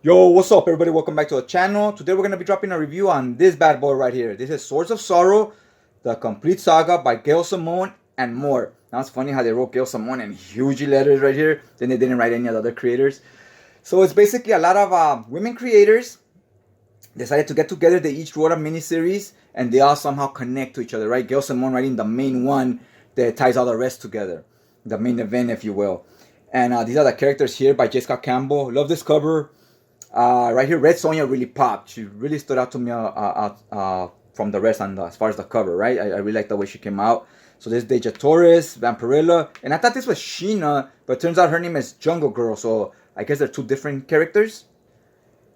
Yo, what's up, everybody? Welcome back to the channel. Today we're going to be dropping a review on this bad boy right here. This is Swords of Sorrow, the complete saga by Gail, Simone, and more. Now it's funny how they wrote Gail, Simone in huge letters right here. Then they didn't write any of the other creators. So it's basically a lot of women creators decided to get together. They each wrote a mini-series and they all somehow connect to each other, right? Gail, Simone writing the main one that ties all the rest together. The main event, if you will. And these are the characters here by J. Scott Campbell. Love this cover. Right here, Red Sonja really popped. She really stood out to me from the rest as far as the cover, right? I really like the way she came out. So this is Dejah, Thoris, Vampirella, and I thought this was Sheena, but turns out her name is Jungle Girl. So I guess they're two different characters.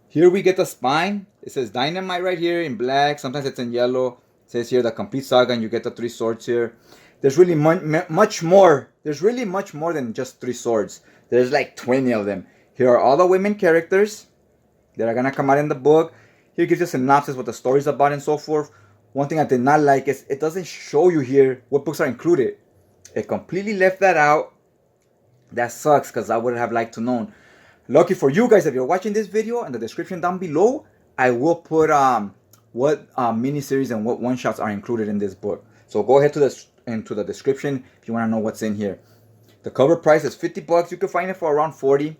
Here we get the spine. It says Dynamite right here in black. Sometimes it's in yellow. It says here the complete saga, and you get the 3 swords here. There's really much more. There's really much more than just 3 swords. There's like 20 of them. Here are all the women characters that are gonna come out in the book. Here gives you a synopsis, what the story's about and so forth. One thing I did not like is it doesn't show you here what books are included. It completely left that out. That sucks because I would have liked to know. Lucky for you guys, if you're watching this video, in the description down below, I will put what miniseries and what one-shots are included in this book. So go ahead into the description if you want to know what's in here. The cover price is 50 bucks. You can find it for around 40.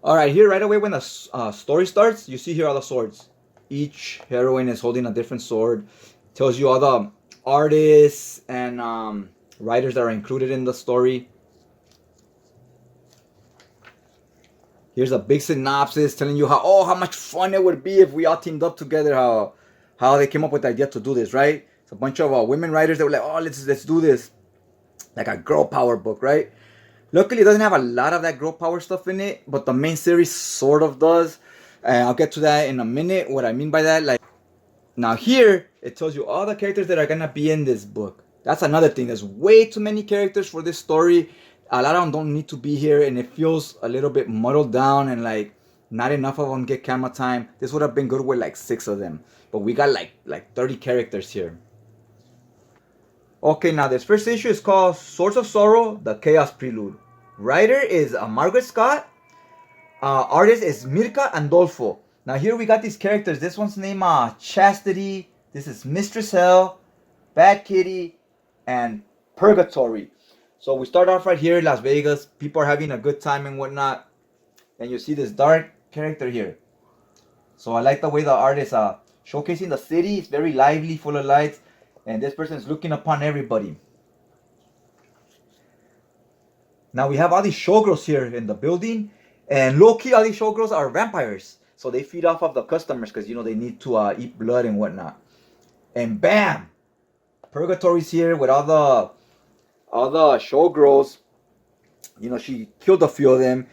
Alright, here right away when the story starts, you see here all the swords. Each heroine is holding a different sword. Tells you all the artists and writers that are included in the story. Here's a big synopsis telling you how much fun it would be if we all teamed up together. How they came up with the idea to do this, right? It's a bunch of women writers that were like, oh, let's do this. Like a girl power book, right? Luckily, it doesn't have a lot of that girl power stuff in it, but the main series sort of does. And I'll get to that in a minute, what I mean by that. Like, now here, it tells you all the characters that are going to be in this book. That's another thing. There's way too many characters for this story. A lot of them don't need to be here, and it feels a little bit muddled down, and like, not enough of them get camera time. This would have been good with like 6 of them. But we got like 30 characters here. Okay, now this first issue is called Swords of Sorrow, The Chaos Prelude. Writer is Margaret Scott. Artist is Mirka Andolfo. Now here we got these characters. This one's named Chastity. This is Mistress Hell, Bad Kitty, and Purgatory. So we start off right here in Las Vegas. People are having a good time and whatnot. And you see this dark character here. So I like the way the art is showcasing the city. It's very lively, full of lights. And this person is looking upon everybody. Now we have all these showgirls here in the building. And low-key, all these showgirls are vampires. So they feed off of the customers because, you know, they need to eat blood and whatnot. And bam! Purgatory's here with all the showgirls. You know, she killed a few of them.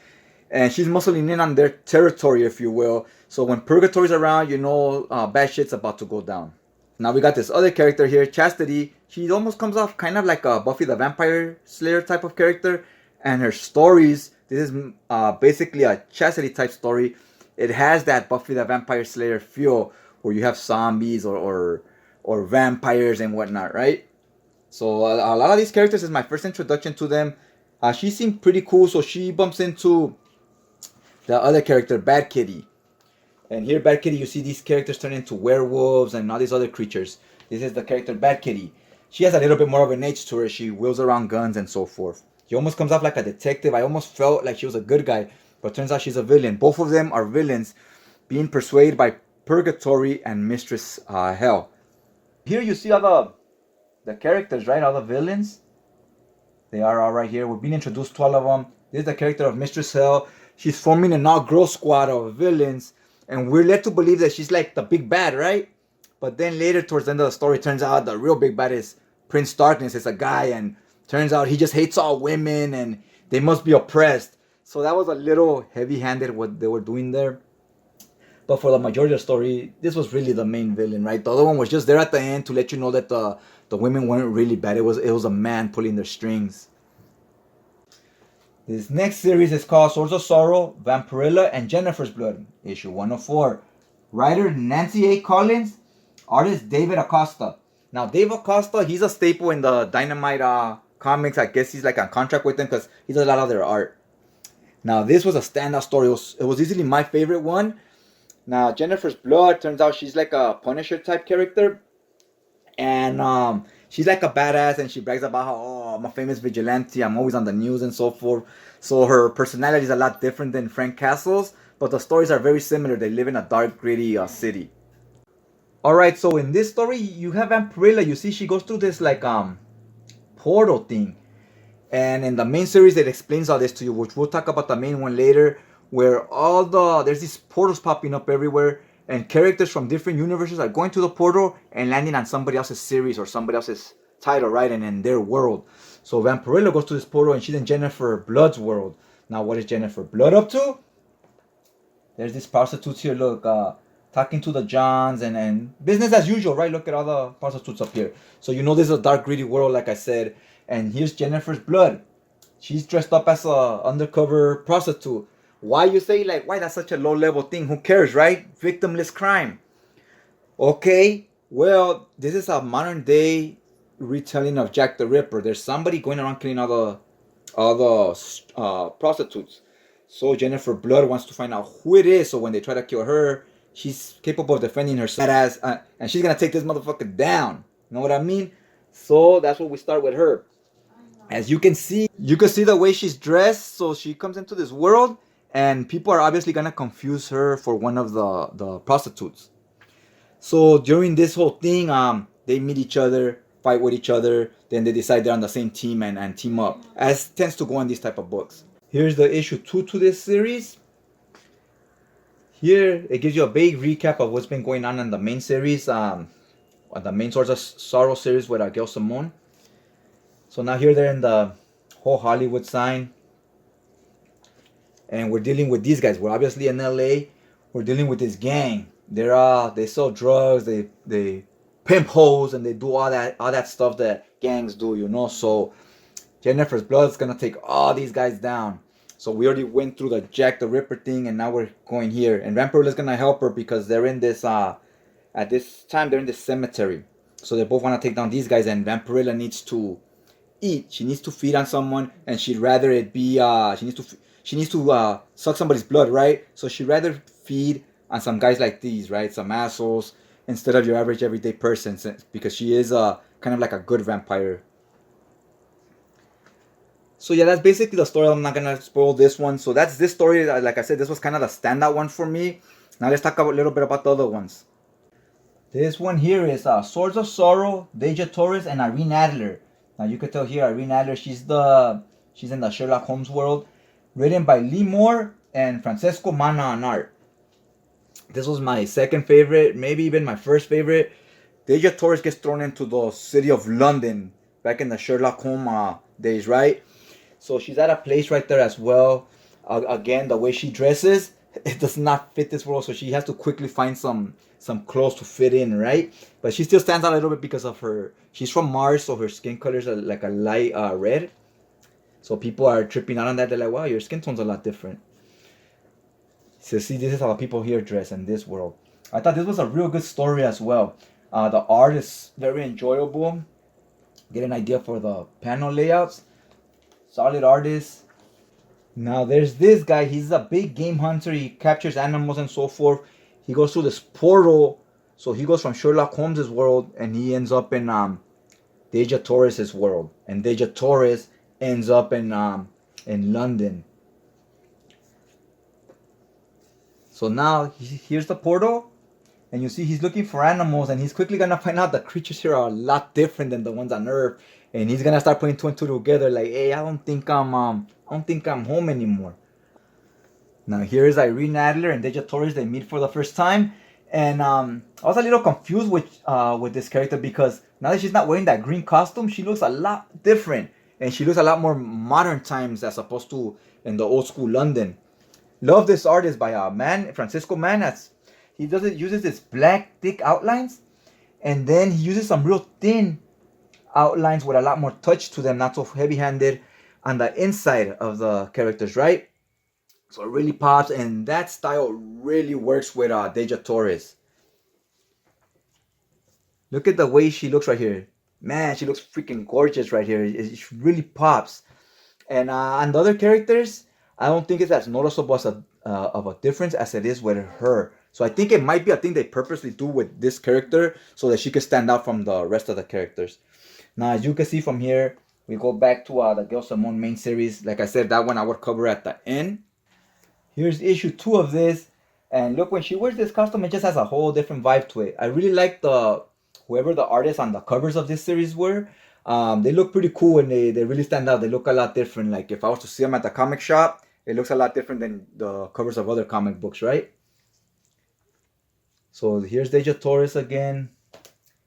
And she's muscling in on their territory, if you will. So when Purgatory's around, you know bad shit's about to go down. Now we got this other character here, Chastity. She almost comes off kind of like a Buffy the Vampire Slayer type of character. And her stories, this is basically a Chastity type story. It has that Buffy the Vampire Slayer feel where you have zombies or vampires and whatnot, right? So a lot of these characters is my first introduction to them. She seemed pretty cool, so she bumps into the other character, Bad Kitty. And here, Bad Kitty, you see these characters turn into werewolves and all these other creatures. This is the character, Bad Kitty. She has a little bit more of an edge to her. She wheels around guns and so forth. She almost comes off like a detective. I almost felt like she was a good guy, but turns out she's a villain. Both of them are villains, being persuaded by Purgatory and Mistress Hell. Here you see all the characters, right? All the villains. They are all right here. We're being introduced to all of them. This is the character of Mistress Hell. She's forming an all-girl squad of villains. And we're led to believe that she's like the big bad, right? But then later, towards the end of the story, turns out the real big bad is Prince Darkness. It's a guy, and turns out he just hates all women, and they must be oppressed. So that was a little heavy-handed what they were doing there. But for the majority of the story, this was really the main villain, right? The other one was just there at the end to let you know that the women weren't really bad. It was a man pulling their strings. This next series is called Swords of Sorrow, Vampirella, and Jennifer's Blood, issue 104. Writer Nancy A. Collins, artist David Acosta. Now, Dave Acosta, he's a staple in the Dynamite comics. I guess he's like on contract with them because he does a lot of their art. Now, this was a standout story. It was easily my favorite one. Now, Jennifer's Blood, turns out she's like a Punisher type character. And she's like a badass, and she brags about how, oh, I'm a famous vigilante, I'm always on the news and so forth. So her personality is a lot different than Frank Castle's, but the stories are very similar. They live in a dark, gritty city. Alright, so in this story, you have Vampirella. You see, she goes through this like portal thing. And in the main series, it explains all this to you, which we'll talk about the main one later, where there's these portals popping up everywhere, and characters from different universes are going to the portal and landing on somebody else's series or somebody else's title, right? And in their world. So Vampirella goes to this portal and she's in Jennifer Blood's world. Now, what is Jennifer Blood up to? There's these prostitutes here, look, talking to the Johns and business as usual, right? Look at all the prostitutes up here. So you know this is a dark, gritty world, like I said. And here's Jennifer's Blood. She's dressed up as a undercover prostitute. Why, you say? Like, why? That's such a low-level thing. Who cares, right? Victimless crime. Okay, well, this is a modern-day retelling of Jack the Ripper. There's somebody going around killing all the prostitutes. So Jennifer Blood wants to find out who it is. So when they try to kill her, she's capable of defending herself. And she's gonna take this motherfucker down. You know what I mean? So that's what we start with her. As you can see the way she's dressed. So she comes into this world, and people are obviously gonna confuse her for one of the prostitutes. So during this whole thing, they meet each other, fight with each other, then they decide they're on the same team and team up, as tends to go in these type of books. Here's the issue 2 to this series. Here it gives you a big recap of what's been going on in the main series, the main Swords of Sorrow series with Gail Simone. So now here they're in the whole Hollywood sign, and we're dealing with these guys. We're obviously in LA. We're dealing with this gang. They sell drugs, they pimp hoes, and they do all that stuff that gangs do, you know. So Jennifer's Blood is gonna take all these guys down. So we already went through the Jack the Ripper thing, and now we're going here. And Vampirella is gonna help her because they're in this at this time they're in this cemetery. So they both want to take down these guys, and Vampirella needs to eat. She needs to feed on someone, and she'd rather it be she needs to suck somebody's blood, right? So she'd rather feed on some guys like these, right? Some assholes, instead of your average everyday person, because she is kind of like a good vampire. So yeah, that's basically the story. I'm not gonna spoil this one. So that's this story. Like I said, this was kind of the standout one for me. Now let's talk a little bit about the other ones. This one here is Swords of Sorrow, Dejah Thoris, and Irene Adler. Now you can tell here, Irene Adler, she's in the Sherlock Holmes world. Written by Lee Moore and Francesco Manna on art. This was my second favorite, maybe even my first favorite. Dejah Thoris gets thrown into the city of London back in the Sherlock Holmes days, right? So she's at a place right there as well. Again, the way she dresses, it does not fit this world, so she has to quickly find some clothes to fit in, right? But she still stands out a little bit because of she's from Mars, so her skin color is like a light red. So people are tripping out on that. They're like, wow, your skin tone's a lot different. So see, this is how people here dress in this world. I thought this was a real good story as well. The art is very enjoyable. Get an idea for the panel layouts. Solid artist. Now there's this guy. He's a big game hunter. He captures animals and so forth. He goes through this portal. So he goes from Sherlock Holmes' world and he ends up in Dejah Thoris' world. And Dejah Thoris ends up in London. So now here's the portal, and you see he's looking for animals, and he's quickly gonna find out the creatures here are a lot different than the ones on Earth, and he's gonna start putting two and two together. Like, hey, I don't think I'm home anymore. Now here is Irene Adler and Dejah Thoris. They meet for the first time, and I was a little confused with this character because now that she's not wearing that green costume, she looks a lot different. And she looks a lot more modern times as opposed to in the old school London. Love this artist by Francesco Manna. He uses this black thick outlines, and then he uses some real thin outlines with a lot more touch to them, not so heavy-handed on the inside of the characters, right? So it really pops, and that style really works with Dejah Thoris. Look at the way she looks right here. Man, she looks freaking gorgeous right here. It really pops. And on the other characters, I don't think it's as noticeable as of a difference as it is with her. So I think it might be a thing they purposely do with this character so that she can stand out from the rest of the characters. Now, as you can see from here, we go back to the Gail Simone main series. Like I said, that one I would cover at the end. Here's issue 2 of this. And look, when she wears this costume, it just has a whole different vibe to it. I really like whoever the artists on the covers of this series were. They look pretty cool and they really stand out. They look a lot different. Like if I was to see them at the comic shop, it looks a lot different than the covers of other comic books, right? So here's Dejah Thoris again.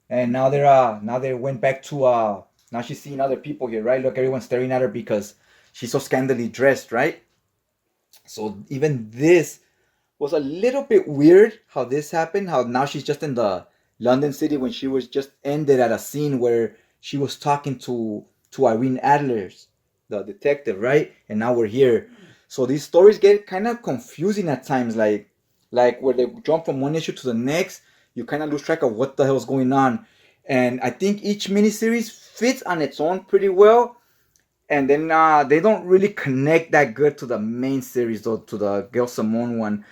And now they went back to now she's seeing other people here, right? Look, everyone's staring at her because she's so scantily dressed, right? So even this was a little bit weird how this happened. How now she's just in the London city when she was just ended at a scene where she was talking to Irene Adler's, the detective, right? And now we're here. So these stories get kind of confusing at times, like where they jump from one issue to the next, you kind of lose track of what the hell's going on. And I think each miniseries fits on its own pretty well. And then they don't really connect that good to the main series, though, to the Gail Simone one.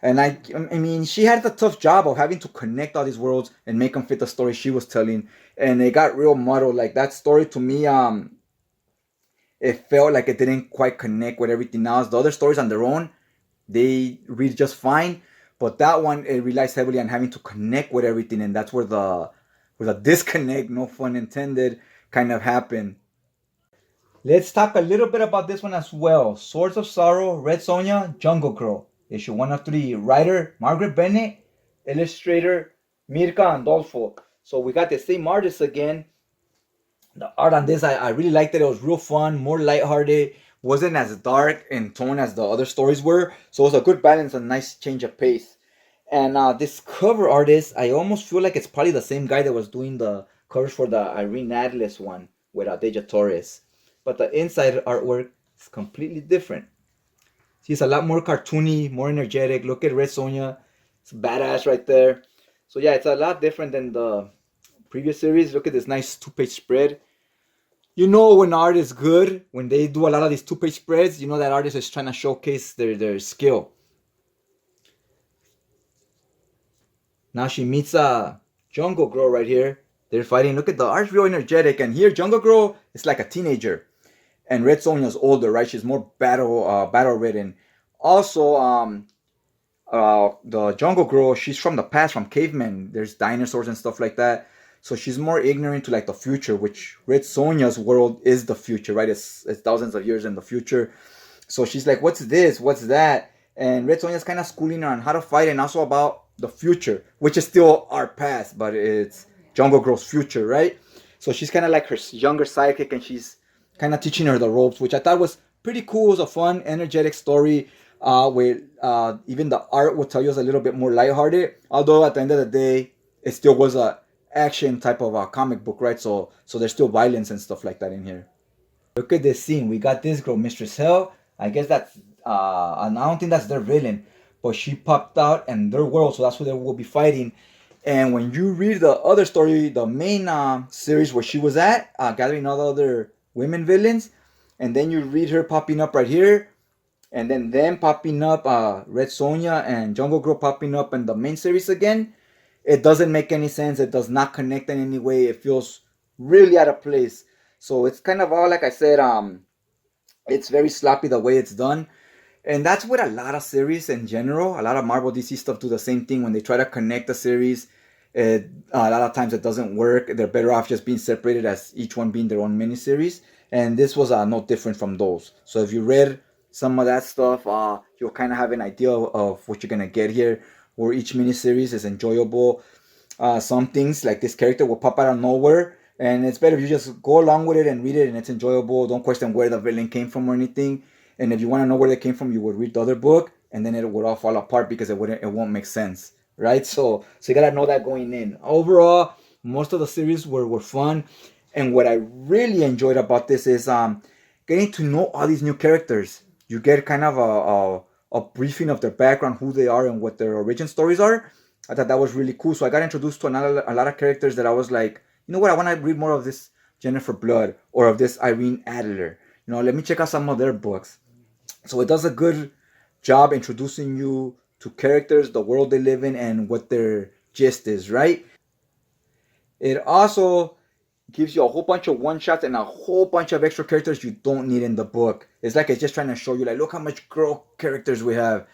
And I mean, she had the tough job of having to connect all these worlds and make them fit the story she was telling. And it got real muddled. Like that story to me, it felt like it didn't quite connect with everything else. The other stories on their own, they read just fine. But that one, it relies heavily on having to connect with everything. And that's where the disconnect, no pun intended, kind of happened. Let's talk a little bit about this one as well. Swords of Sorrow, Red Sonja, Jungle Girl. Issue 1 of 3. Writer, Margaret Bennett. Illustrator, Mirka Andolfo. So we got the same artist again. The art on this, I really liked it. It was real fun, more lighthearted. Wasn't as dark in tone as the other stories were. So it was a good balance, a nice change of pace. And this cover artist, I almost feel like it's probably the same guy that was doing the covers for the Irene Adler one with Dejah Thoris. But the inside artwork is completely different. She's a lot more cartoony, more energetic. Look at Red Sonja. It's badass right there. So yeah, it's a lot different than the previous series. Look at this nice 2-page spread. You know when art is good, when they do a lot of these 2-page spreads, you know that artist is trying to showcase their skill. Now she meets a Jungle Girl right here. They're fighting. Look at the art's real energetic. And here, Jungle Girl is like a teenager. And Red Sonja's older, right? She's more battle ridden. Also, the Jungle Girl, she's from the past, from cavemen. There's dinosaurs and stuff like that. So she's more ignorant to like the future, which Red Sonja's world is the future, right? It's thousands of years in the future. So she's like, what's this? What's that? And Red Sonja's kind of schooling her on how to fight and also about the future, which is still our past, but it's Jungle Girl's future, right? So she's kind of like her younger sidekick, and she's kind of teaching her the ropes, which I thought was pretty cool. It was a fun, energetic story. With even the art will tell you it's a little bit more lighthearted. Although at the end of the day, it still was a action type of a comic book, right? So there's still violence and stuff like that in here. Look at this scene. We got this girl, Mistress Hell. I guess that's and I don't think that's their villain, but she popped out in their world, so that's who they will be fighting. And when you read the other story, the main series where she was at, gathering all the other women villains, and then you read her popping up right here, and then them popping up, Red Sonja and Jungle Girl popping up in the main series again, it doesn't make any sense. It does not connect in any way. It feels really out of place. So it's kind of all, like I said, it's very sloppy the way it's done. And that's with a lot of series in general. A lot of Marvel DC stuff do the same thing when they try to connect the series. A lot of times it doesn't work. They're better off just being separated as each one being their own miniseries. And this was no different from those. So if you read some of that stuff, you'll kind of have an idea of what you're going to get here. Where each miniseries is enjoyable. Some things like this character will pop out of nowhere. And it's better if you just go along with it and read it and it's enjoyable. Don't question where the villain came from or anything. And if you want to know where they came from, you would read the other book, and then it would all fall apart because it won't make sense, right? So you gotta know that going in. Overall, most of the series were fun, and what I really enjoyed about this is getting to know all these new characters. You get kind of a briefing of their background, who they are, and what their origin stories are. I thought that was really cool. So I got introduced to a lot of characters that I was like, you know what, I want to read more of this Jennifer Blood or of this Irene Adler. Let me check out some of their books. So it does a good job introducing you to characters, the world they live in, and what their gist is, right? It also gives you a whole bunch of one shots and a whole bunch of extra characters you don't need in the book. It's like it's just trying to show you, like, look how much girl characters we have.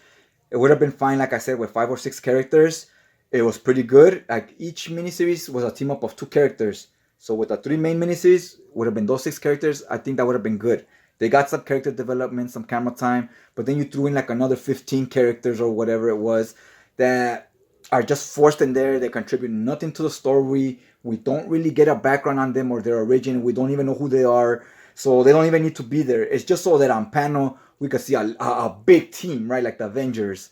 It would have been fine, like I said, with 5 or 6 characters. It was pretty good. Like each miniseries was a team up of 2 characters. So with the 3 main miniseries, would have been those 6 characters. I think that would have been good. They got some character development, some camera time, but then you threw in like another 15 characters or whatever it was that are just forced in there. They contribute nothing to the story. We don't really get a background on them or their origin. We don't even know who they are. So they don't even need to be there. It's just so that on panel we could see a big team, right? Like the Avengers.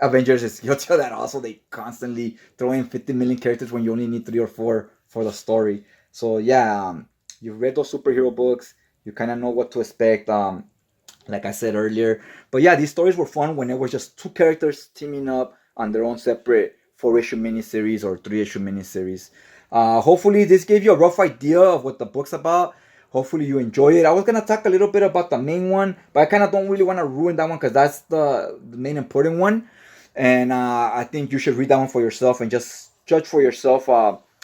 Avengers is you'll tell that also they constantly throw in 50 million characters when you only need 3 or 4 for the story. So yeah, you've read those superhero books. You kind of know what to expect. Like I said earlier. But yeah, these stories were fun when it was just 2 characters teaming up on their own separate 4 issue miniseries or 3 issue miniseries. Hopefully, this gave you a rough idea of what the book's about. Hopefully, you enjoy it. I was gonna talk a little bit about the main one, but I kind of don't really want to ruin that one because that's the main important one. And I think you should read that one for yourself and just judge for yourself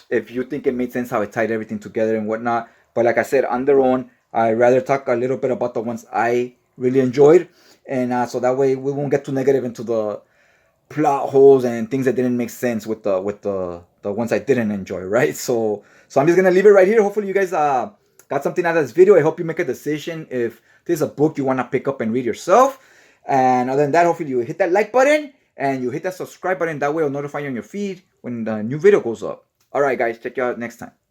if you think it made sense how it tied everything together and whatnot. But like I said, on their own, I rather talk a little bit about the ones I really enjoyed, and so that way we won't get too negative into the plot holes and things that didn't make sense with the ones I didn't enjoy, right? So I'm just gonna leave it right here. Hopefully you guys got something out of this video. I hope you make a decision if this is a book you want to pick up and read yourself. And other than that, hopefully you hit that like button and you hit that subscribe button. That way it'll notify you on your feed when the new video goes up. All right, guys, check you out next time.